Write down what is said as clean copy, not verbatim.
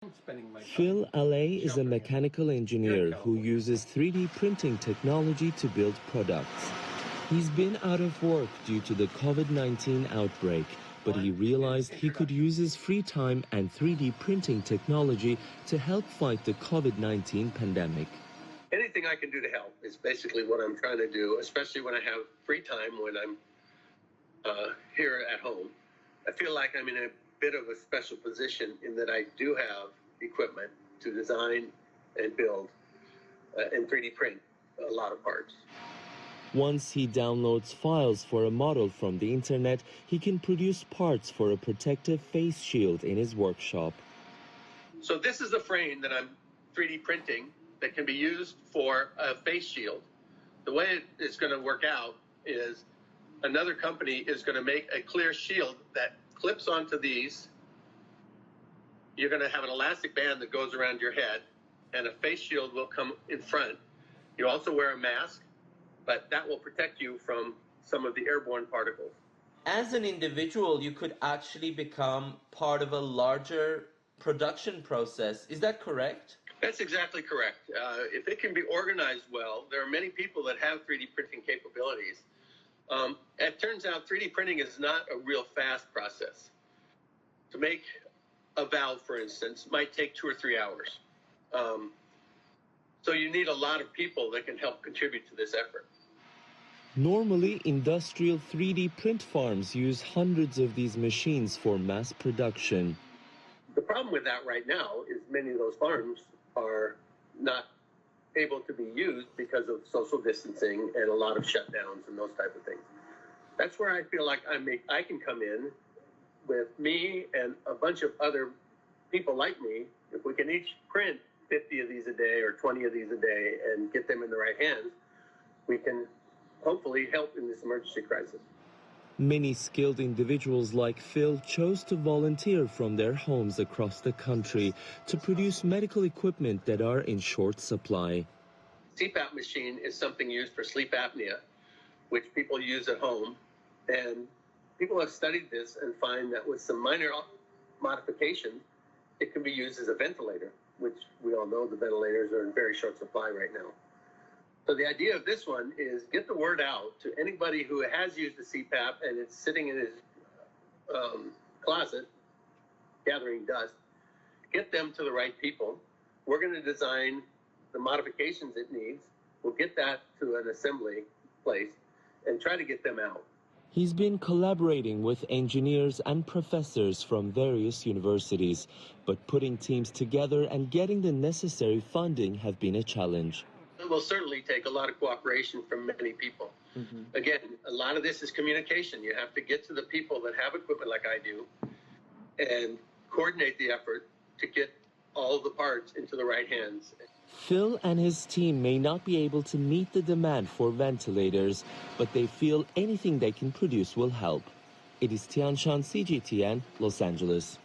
Phil Allais is a mechanical engineer who uses 3D printing technology to build products. He's been out of work due to the COVID-19 outbreak, but he realized he could use his free time and 3D printing technology to help fight the COVID-19 pandemic. Anything I can do to help is basically what I'm trying to do, especially when I have free time when I'm here at home. I feel like I'm in a bit of a special position in that I do have equipment to design and build and 3D print a lot of parts. Once he downloads files for a model from the internet, he can produce parts for a protective face shield in his workshop. So this is a frame that I'm 3D printing that can be used for a face shield. The way it's going to work out is another company is going to make a clear shield that clips onto these. You're going to have an elastic band that goes around your head, and a face shield will come in front. You also wear a mask, but that will protect you from some of the airborne particles. As an individual, you could actually become part of a larger production process. Is that correct? That's exactly correct. If it can be organized well, there are many people that have 3D printing capabilities. It turns out 3D printing is not a real fast process. To make a valve, for instance, might take 2 or 3 hours. So you need a lot of people that can help contribute to this effort. Normally, industrial 3D print farms use hundreds of these machines for mass production. The problem with that right now is many of those farms are not able to be used because of social distancing and a lot of shutdowns and those type of things. That's where I feel like I can come in with me and a bunch of other people like me. If we can each print 50 of these a day or 20 of these a day and get them in the right hands, we can hopefully help in this emergency crisis. Many skilled individuals like Phil chose to volunteer from their homes across the country to produce medical equipment that are in short supply. CPAP machine is something used for sleep apnea, which people use at home. And people have studied this and find that with some minor modification, it can be used as a ventilator, which we all know the ventilators are in very short supply right now. So the idea of this one is get the word out to anybody who has used the CPAP and it's sitting in his closet gathering dust. Get them to the right people. We're going to design the modifications it needs. We'll get that to an assembly place and try to get them out. He's been collaborating with engineers and professors from various universities, but putting teams together and getting the necessary funding have been a challenge. It will certainly take a lot of cooperation from many people. Again, a lot of this is communication. You have to get to the people that have equipment like I do and coordinate the effort to get all of the parts into the right hands. Phil and his team may not be able to meet the demand for ventilators, but they feel anything they can produce will help. Ediz, Tiyansan, CGTN, Los Angeles.